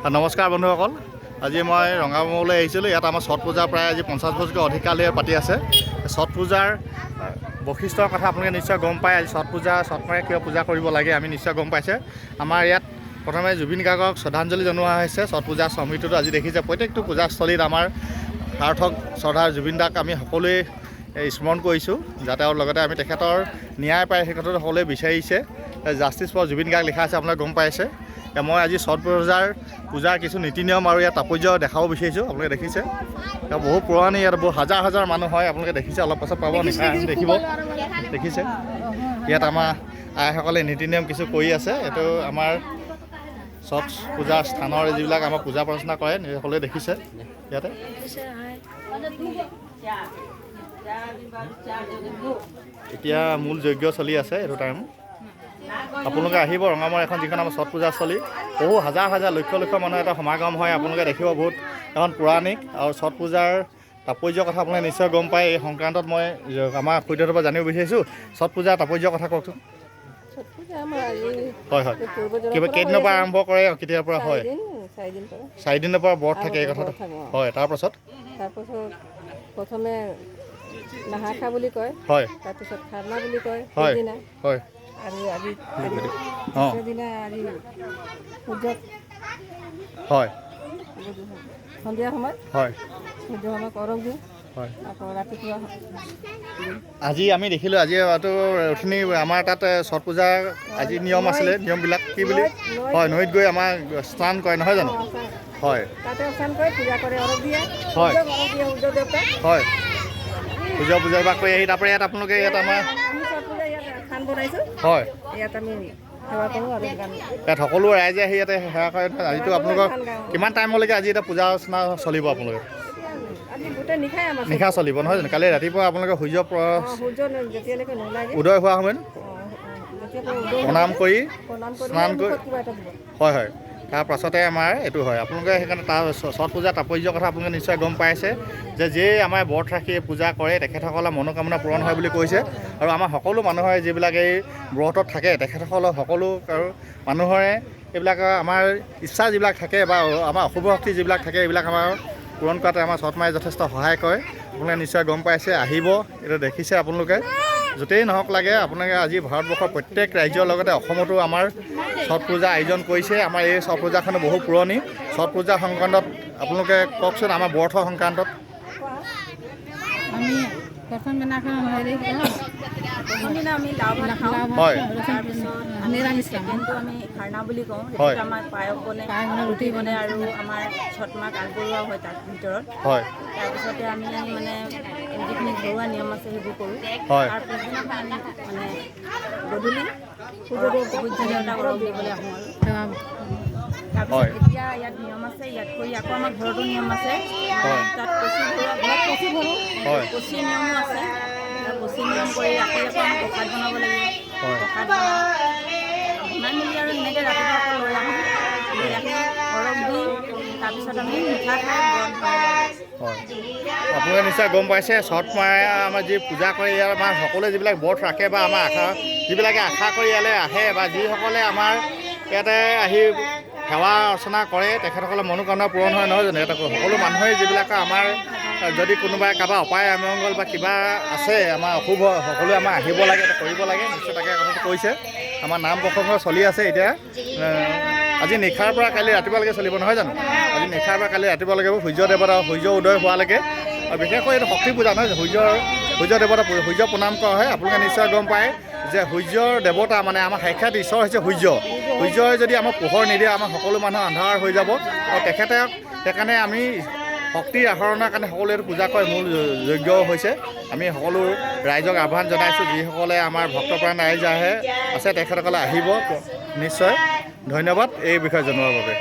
নমস্কাৰ বন্ধুসকল, আজি মই ৰঙামৌলৈ আহিছিলোঁ। ইয়াত আমাৰ ছট পূজা প্ৰায় আজি 50 বছৰতকৈ অধিক কাল পাতি আছে। ছট পূজাৰ বৈশিষ্ট্যৰ কথা আপোনালোকে নিশ্চয় গম পায়। আজি ছট মাৰে কিয় পূজা কৰিব লাগে আমি নিশ্চয় গম পাইছে। আমাৰ ইয়াত প্ৰথমে জুবিন গাৰ্গক শ্ৰদ্ধাঞ্জলি জনোৱা হৈছে। ছট পূজা সমিতিটো আজি দেখিছে প্ৰত্যেকটো পূজাস্থলীত আমাৰ সাৰ্থক শ্ৰদ্ধাৰ জুবিন দাক আমি সকলোৱে স্মৰণ কৰিছোঁ, যাতে আৰু লগতে আমি তেখেতৰ ন্যায় পায় সেই কথাটো সকলোৱে বিচাৰিছে। জাষ্টিছ ফৰ জুবিন গাৰ্গ লিখা আছে, আপোনালোকে গম পাইছে। মই আজি ছট পূজাৰ কিছু নীতি নিয়ম আৰু ইয়াত তাৎপৰ্য দেখাব বিচাৰিছোঁ। আপোনালোকে দেখিছে বহু পুৰণি, ইয়াত বহু হাজাৰ হাজাৰ মানুহ হয়। আপোনালোকে দেখিছে, অলপ পাছত পাব নিশা দেখিব। দেখিছে ইয়াত আমাৰ আইসকলে নীতি নিয়ম কিছু কৰি আছে। এইটো আমাৰ ছট পূজাৰ স্থানৰ যিবিলাক আমাৰ পূজা প্ৰাৰ্থনা কৰে সকলোৱে দেখিছে। ইয়াতে এতিয়া মূল যজ্ঞ চলি আছে। এইটো টাইম আপোনালোকে আহিব ৰঙামৌৰ এখন যিখন আমাৰ ছট পূজাস্থলী, বহু হাজাৰ হাজাৰ লক্ষ লক্ষ মানুহ এটা সমাগম হয়। আপোনালোকে দেখিব বহুত এখন পৌৰাণিক আৰু ছট পূজাৰ তাৎপৰ্যৰ কথা আপোনালোকে নিশ্চয় গম পায়। এই সংক্ৰান্তত মই আমাৰ সৈতে পৰা জানিব বিচাৰিছোঁ, ছট পূজাৰ তাৎপৰ্যৰ কথা কওকচোন। হয় হয়, কিবা কেইদিনৰ পৰা আৰম্ভ কৰে, কেতিয়াৰ পৰা হয়? 4 দিনৰ পৰা ব্ৰত থাকে এই কথাটো হয়। তাৰপাছত প্ৰথমে নাহাখা বুলি কয়, হয়। তাৰপিছত খাৰনা বুলি কয়, হয় হয়। আৰু আজি দিনা আজি সূৰ্যক হয় সন্ধিয়া সময়ত হয় সূৰ্য সময়ত অৰগ দিওঁ। হয়। আকৌ ৰাতিপুৱা আজি আমি দেখিলোঁ, আজি অথনি আমাৰ তাত ছট পূজাৰ আজি নিয়ম আছিলে। নিয়মবিলাক কি বুলি হয়, নৈত গৈ আমাৰ স্নান কৰে নহয় জানো? হয়, তাতে স্নান কৰে, পূজা কৰে, অৰগ দিয়ে। হয় সূৰ্য দেৱতা হয়, সূৰ্য পূজা বা কৰি আহি তাৰপৰা ইয়াত আপোনালোকে ইয়াত আমাৰ খান বনাইছোঁ। হয়, ইয়াত আমি সেৱা কৰোঁ আৰু ইয়াত সকলো ৰাইজে আহি ইয়াতে সেৱা কৰে। আজিতো আপোনালোকৰ কিমান টাইমলৈকে আজি এটা পূজা অৰ্চনা চলিব? আপোনালোকে আজি গোটেই নিশা চলিব নহয় জানো? কালি ৰাতিপুৱা আপোনালোকে সূৰ্য যেতিয়ালৈকে নোলায় উদয় হোৱা সময়ত প্ৰণাম কৰি স্নান কৰি হয় হয়, তাৰপাছতে আমাৰ এইটো হয়। আপোনালোকে সেইকাৰণে তাৰ ছট পূজাৰ তাৎপৰ্যৰ কথা আপোনালোকে নিশ্চয় গম পাইছে, যে যিয়ে আমাৰ ব্ৰত ৰাখি পূজা কৰে তেখেতসকলৰ মনোকামনা পূৰণ হয় বুলি কৈছে। আৰু আমাৰ সকলো মানুহে যিবিলাক এই ব্ৰতত থাকে তেখেতসকলৰ সকলো আৰু মানুহৰে এইবিলাক আমাৰ ইচ্ছা যিবিলাক থাকে বা আমাৰ অশুভ শক্তি যিবিলাক থাকে এইবিলাক আমাৰ পূৰণ কৰাতে আমাৰ ছট মায়ে যথেষ্ট সহায় কৰে। আপোনালোকে নিশ্চয় গম পাইছে, আহিব। এইটো দেখিছে আপোনালোকে, য'তেই নহওক লাগে আপোনালোকে আজি ভাৰতবৰ্ষৰ প্ৰত্যেক ৰাজ্যৰ লগতে অসমতো আমাৰ ছট পূজা আয়োজন কৰিছে। আমাৰ এই ছট পূজাখনো বহু পুৰণি। ছট পূজা সংক্ৰান্তত আপোনালোকে কওকচোন, আমাৰ ব্ৰতৰ সংক্ৰান্তত। আমি প্ৰথম দিনাখন আমি লাও ভাত খাওঁ। হয় নিৰামিষ কিন্তু আমি খাৰনা বুলি কওঁ। হয়। সেইটো আমাৰ পায়স বনে, ৰুটি বনে আৰু আমাৰ ছট মাক আগবঢ়োৱা হয় তাৰ ভিতৰত। হয় তাৰপিছতে আমি মানে যিখিনি ঘৰুৱা নিয়ম আছে সেইবোৰ কৰোঁ। হয় তাৰ পিছদিনাখন আমি মানে গধূলি সূৰ্য দেৱতাক অৰগ দিবলৈ আহোঁ আৰু তাৰপিছত এতিয়া ইয়াত নিয়ম আছে, ইয়াত কৰি আকৌ আমাৰ ঘৰতো নিয়ম আছে। তাত কচি ভৰোৱা, ঘৰত কচি ভৰোঁ, কচি নিয়মো আছে। কচি নিয়ম কৰি আকৌ আমি প্ৰসাদ বনাব লাগিব। প্ৰসাদ বনাই মেলি আৰু সেনেকৈ ৰাতিপুৱা আকৌ লৈ আহোঁ, লৈ আহি অৰগ দি তাৰপিছত আমি মিঠা খাই ব্ৰত হয়। আপোনালোকে নিশ্চয় গম পাইছে, ছট মায়ে আমাৰ যি পূজা কৰে ইয়াৰ আমাৰ সকলোৱে যিবিলাক ব্ৰত ৰাখে বা আমাৰ যিবিলাকে আশা কৰি ইয়ালৈ আহে বা যিসকলে আমাৰ ইয়াতে আহি সেৱা অৰ্চনা কৰে তেখেতসকলৰ মনোকামনা পূৰণ হয় নহয় জানো? এটা সকলো মানুহে যিবিলাক আমাৰ যদি কোনোবাই কাৰোবাৰ অপায় অমংগল বা কিবা আছে আমাৰ অশুভ, সকলোৱে আমাৰ আহিব লাগে, কৰিব লাগে। নিশ্চয় তাকে কথাটো কৈছে। আমাৰ নাম প্ৰসংগ চলি আছে এতিয়া। আজি নিশাৰ পৰা কালি ৰাতিপুৱালৈকে চলিব নহয় জানো? আজি নিশাৰ পৰা কালি ৰাতিপুৱালৈকে সূৰ্য দেৱতা সূৰ্য উদয় হোৱালৈকে। আৰু বিশেষকৈ এইটো শক্তি পূজা নহয়, সূৰ্য দেৱতা সূৰ্য প্ৰণাম কৰা হয়। আপোনালোকে নিশ্চয় গম পায় যে সূৰ্যৰ দেৱতা মানে আমাৰ সাক্ষাৎ ঈশ্বৰ হৈছে সূৰ্য। সূৰ্যই যদি আমাক পোহৰ নিদিয়ে আমাৰ সকলো মানুহ আন্ধাৰ হৈ যাব। আৰু সেইকাৰণে আমি শক্তিৰ আহৰণৰ কাৰণে সকলোৱে পূজা কৰে। মূল যজ্ঞ হৈছে। আমি সকলো ৰাইজক আহ্বান জনাইছোঁ, যিসকলে আমাৰ ভক্তপ্ৰাণ ৰাইজ আছে তেখেতসকলে আহিব নিশ্চয়। ধন্যবাদ এই বিষয়ে জনোৱাৰ বাবে।